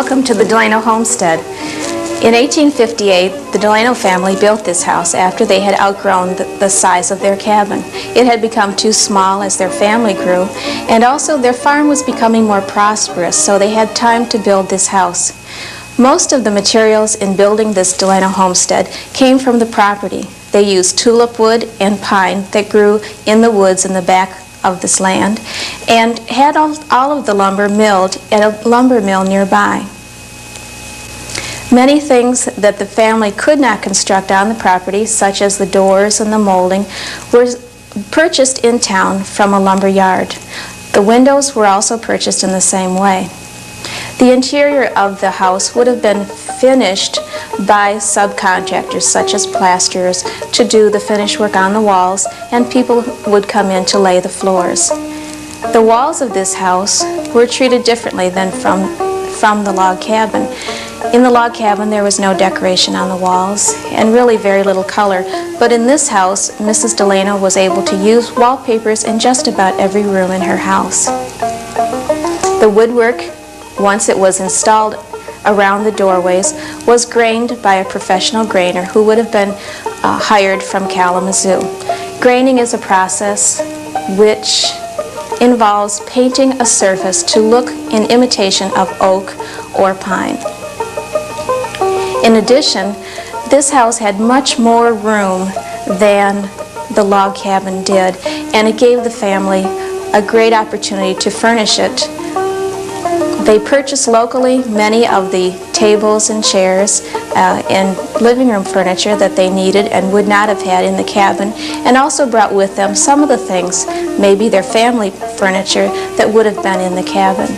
Welcome to the Delano Homestead. In 1858, the Delano family built this house after they had outgrown the size of their cabin. It had become too small as their family grew, and also their farm was becoming more prosperous, so they had time to build this house. Most of the materials in building this Delano homestead came from the property. They used tulip wood and pine that grew in the woods in the back of this land, and had all of the lumber milled at a lumber mill nearby. Many things that the family could not construct on the property, such as the doors and the molding, were purchased in town from a lumber yard. The windows were also purchased in the same way. The interior of the house would have been finished by subcontractors such as plasterers to do the finish work on the walls, and people would come in to lay the floors. The walls of this house were treated differently than from the log cabin. In the log cabin there was no decoration on the walls and really very little color, but in this house Mrs. Delano was able to use wallpapers in just about every room in her house. The woodwork, once it was installed around the doorways, was grained by a professional grainer who would have been hired from Kalamazoo. Graining is a process which involves painting a surface to look in imitation of oak or pine. In addition, this house had much more room than the log cabin did, and it gave the family a great opportunity to furnish it. They purchased locally many of the tables and chairs and living room furniture that they needed and would not have had in the cabin, and also brought with them some of the things, maybe their family furniture, that would have been in the cabin.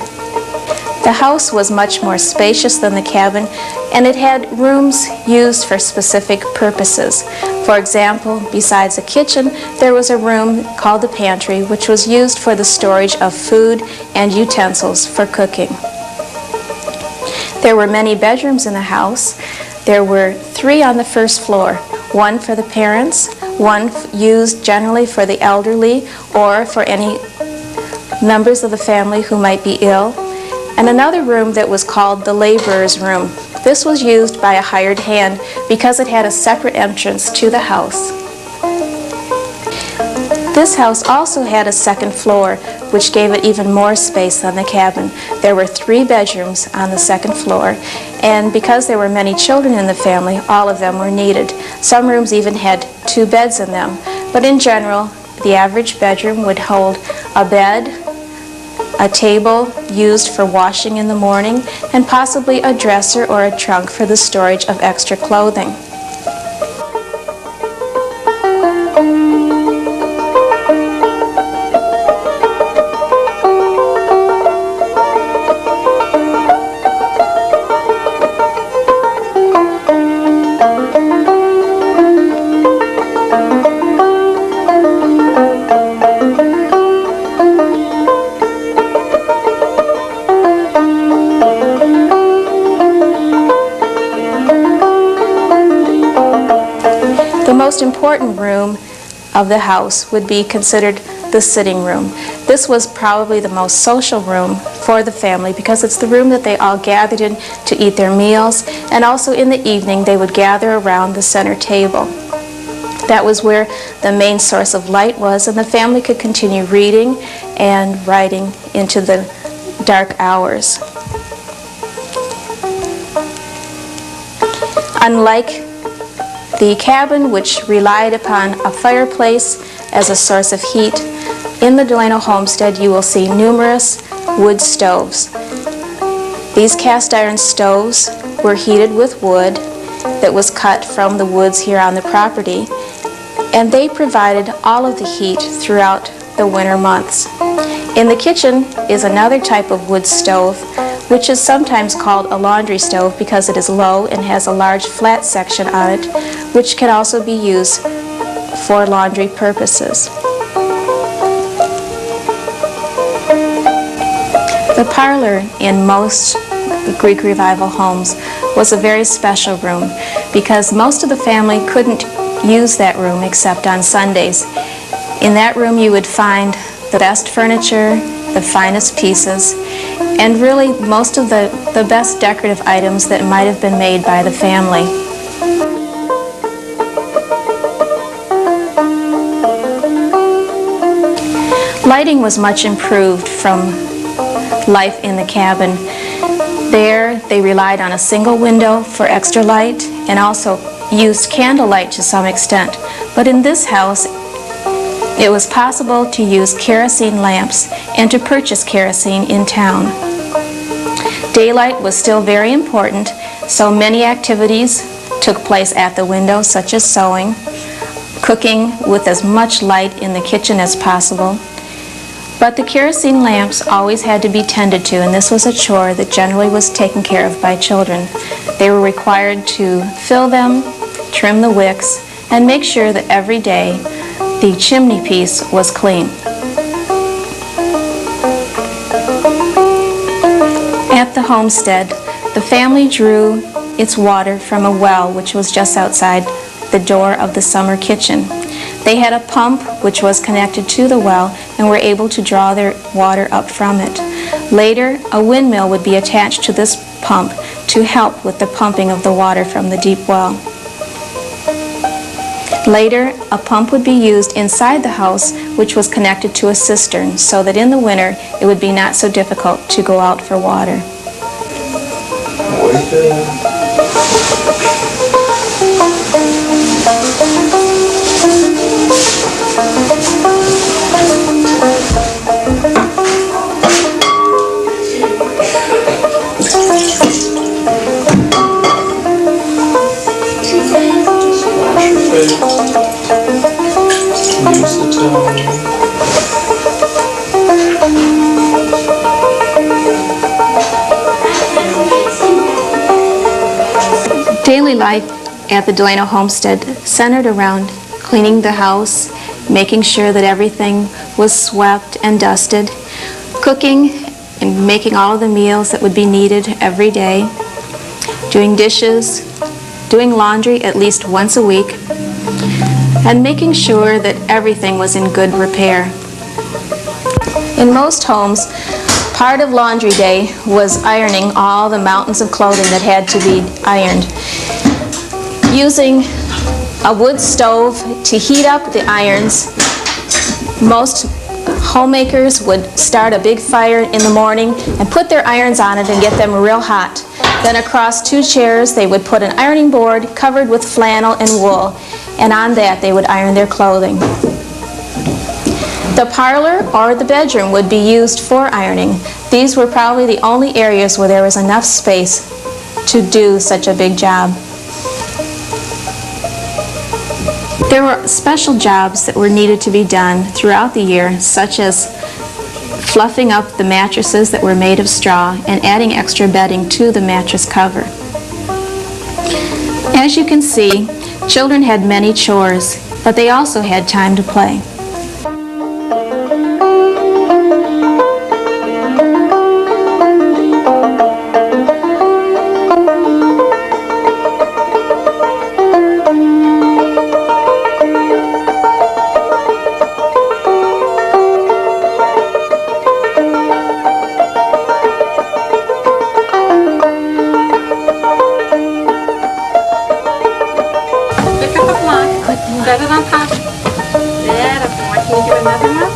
The house was much more spacious than the cabin, and it had rooms used for specific purposes. For example, besides a kitchen, there was a room called the pantry, which was used for the storage of food and utensils for cooking. There were many bedrooms in the house. There were 3 on the first floor, one for the parents, one used generally for the elderly or for any members of the family who might be ill, and another room that was called the laborer's room. This was used by a hired hand because it had a separate entrance to the house. This house also had a second floor, which gave it even more space than the cabin. There were 3 bedrooms on the second floor, and because there were many children in the family, all of them were needed. Some rooms even had 2 beds in them, but in general, the average bedroom would hold a bed, a table used for washing in the morning, and possibly a dresser or a trunk for the storage of extra clothing. The most important room of the house would be considered the sitting room. This was probably the most social room for the family because it's the room that they all gathered in to eat their meals, and also in the evening they would gather around the center table. That was where the main source of light was, and the family could continue reading and writing into the dark hours. Unlike the cabin, which relied upon a fireplace as a source of heat, in the Delano homestead you will see numerous wood stoves. These cast iron stoves were heated with wood that was cut from the woods here on the property, and they provided all of the heat throughout the winter months. In the kitchen is another type of wood stove, which is sometimes called a laundry stove because it is low and has a large flat section on it, which can also be used for laundry purposes. The parlor in most Greek Revival homes was a very special room because most of the family couldn't use that room except on Sundays. In that room you would find the best furniture, the finest pieces, and really most of the best decorative items that might have been made by the family. Lighting was much improved from life in the cabin. There, they relied on a single window for extra light and also used candlelight to some extent. But in this house, it was possible to use kerosene lamps and to purchase kerosene in town. Daylight was still very important, so many activities took place at the window, such as sewing, cooking with as much light in the kitchen as possible. But the kerosene lamps always had to be tended to, and this was a chore that generally was taken care of by children. They were required to fill them, trim the wicks, and make sure that every day the chimney piece was clean. At the homestead, the family drew its water from a well which was just outside the door of the summer kitchen. They had a pump which was connected to the well and were able to draw their water up from it. Later, a windmill would be attached to this pump to help with the pumping of the water from the deep well. Later, a pump would be used inside the house which was connected to a cistern so that in the winter it would be not so difficult to go out for water. Daily life at the Delano Homestead centered around cleaning the house, making sure that everything was swept and dusted, cooking and making all of the meals that would be needed every day, doing dishes, doing laundry at least once a week, and making sure that everything was in good repair. In most homes, part of laundry day was ironing all the mountains of clothing that had to be ironed. Using a wood stove to heat up the irons, most homemakers would start a big fire in the morning and put their irons on it and get them real hot. Then across two chairs they would put an ironing board covered with flannel and wool, and on that they would iron their clothing. The parlor or the bedroom would be used for ironing. These were probably the only areas where there was enough space to do such a big job. There were special jobs that were needed to be done throughout the year, such as fluffing up the mattresses that were made of straw and adding extra bedding to the mattress cover. As you can see, children had many chores, but they also had time to play. Set it on top. Beautiful. Can you do another one?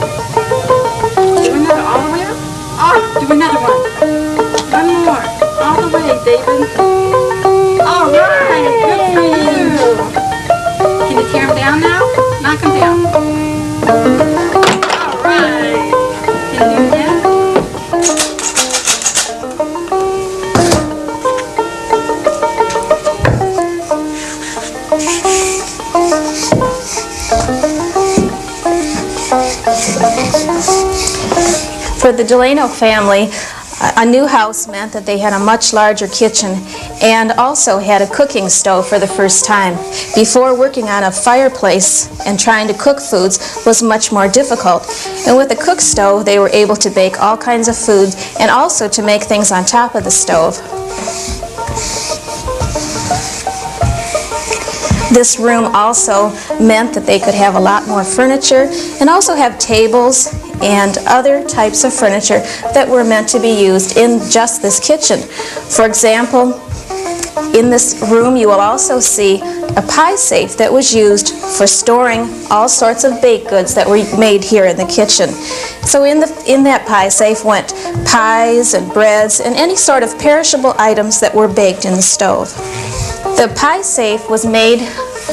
Do another all the way up? Oh, do another one. One more. All the way, David. All right. Good for you. Can you tear them down now? Knock them down. All right. Can you do it again? For the Delano family, a new house meant that they had a much larger kitchen and also had a cooking stove for the first time. Before, working on a fireplace and trying to cook foods was much more difficult. And with the cook stove, they were able to bake all kinds of food and also to make things on top of the stove. This room also meant that they could have a lot more furniture and also have tables and other types of furniture that were meant to be used in just this kitchen. For example, in this room you will also see a pie safe that was used for storing all sorts of baked goods that were made here in the kitchen. So in that pie safe went pies and breads and any sort of perishable items that were baked in the stove. The pie safe was made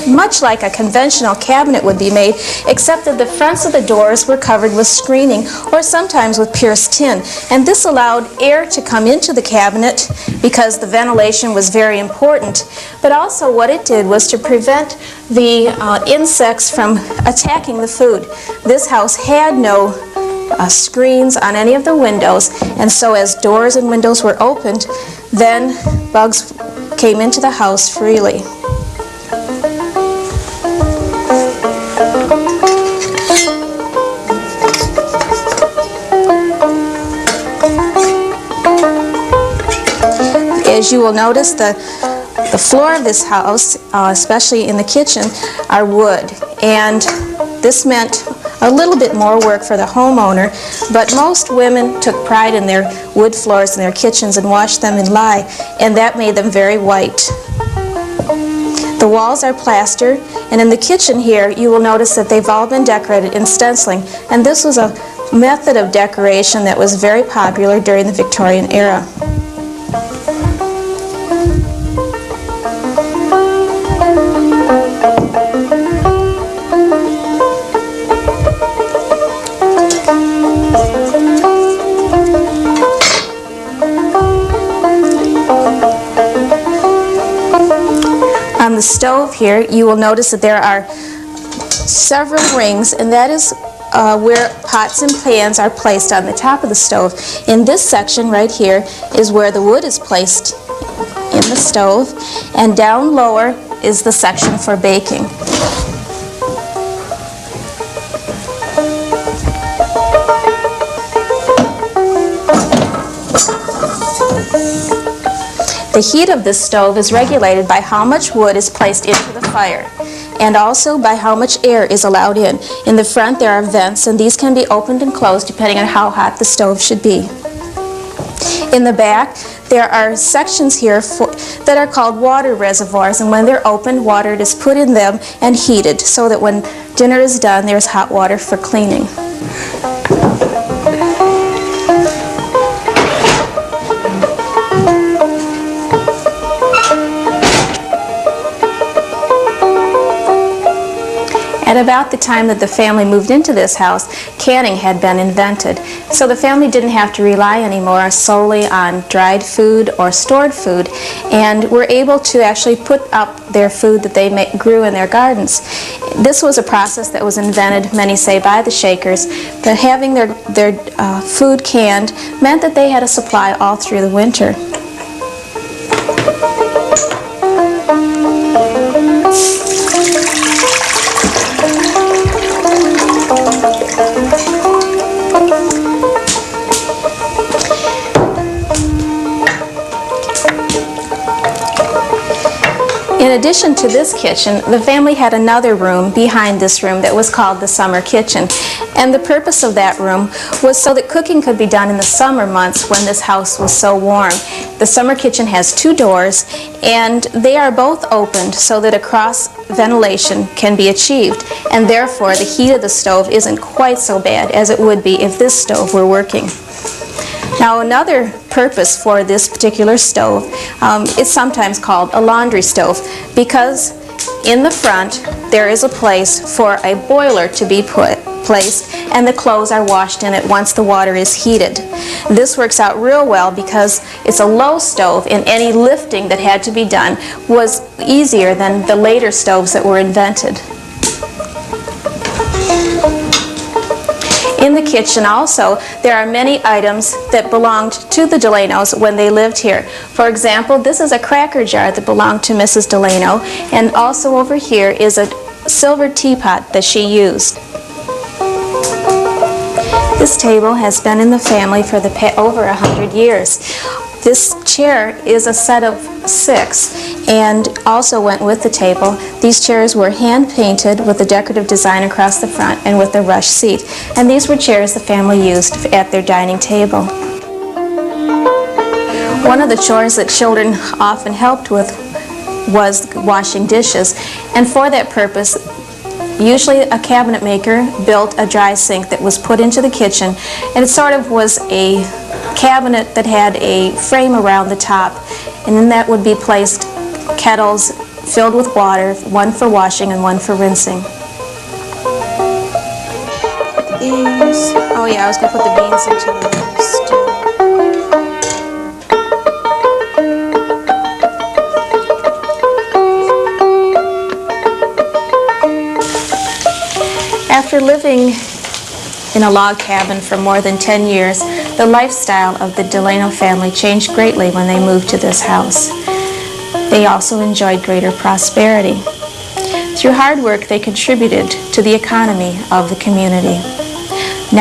much like a conventional cabinet would be made, except that the fronts of the doors were covered with screening or sometimes with pierced tin. And this allowed air to come into the cabinet because the ventilation was very important. But also what it did was to prevent the insects from attacking the food. This house had no screens on any of the windows, and so as doors and windows were opened, then bugs came into the house freely. As you will notice, the floor of this house, especially in the kitchen, are wood. And this meant a little bit more work for the homeowner, but most women took pride in their wood floors in their kitchens and washed them in lye, and that made them very white. The walls are plaster, and in the kitchen here, you will notice that they've all been decorated in stenciling, and this was a method of decoration that was very popular during the Victorian era. On the stove here, you will notice that there are several rings, and that is where pots and pans are placed on the top of the stove. In this section right here is where the wood is placed in the stove, and down lower is the section for baking. The heat of this stove is regulated by how much wood is placed into the fire, and also by how much air is allowed in. In the front there are vents, and these can be opened and closed depending on how hot the stove should be. In the back there are sections here that are called water reservoirs, and when they're opened, water is put in them and heated so that when dinner is done there's hot water for cleaning. At about the time that the family moved into this house, canning had been invented. So the family didn't have to rely anymore solely on dried food or stored food, and were able to actually put up their food that they grew in their gardens. This was a process that was invented, many say, by the Shakers, but having their food canned meant that they had a supply all through the winter. In addition to this kitchen, the family had another room behind this room that was called the summer kitchen. And the purpose of that room was so that cooking could be done in the summer months when this house was so warm. The summer kitchen has two doors, and they are both opened so that a cross ventilation can be achieved. And therefore, the heat of the stove isn't quite so bad as it would be if this stove were working. Now, another purpose for this particular stove is sometimes called a laundry stove, because in the front there is a place for a boiler to be placed, and the clothes are washed in it once the water is heated. This works out real well because it's a low stove, and any lifting that had to be done was easier than the later stoves that were invented. In the kitchen also, there are many items that belonged to the Delanos when they lived here. For example, this is a cracker jar that belonged to Mrs. Delano, and also over here is a silver teapot that she used. This table has been in the family for over 100 years. This chair is a set of 6 and also went with the table. These chairs were hand painted with a decorative design across the front and with a rush seat. And these were chairs the family used at their dining table. One of the chores that children often helped with was washing dishes, and for that purpose usually a cabinet maker built a dry sink that was put into the kitchen, and it sort of was a cabinet that had a frame around the top, and in that would be placed kettles filled with water, one for washing and one for rinsing. These, oh yeah, I was going to put the beans into the stew. After living in a log cabin for more than 10 years, the lifestyle of the Delano family changed greatly when they moved to this house. They also enjoyed greater prosperity. Through hard work, they contributed to the economy of the community.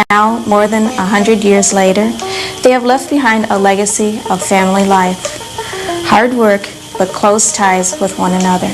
Now, more than 100 years later, they have left behind a legacy of family life, hard work, but close ties with one another.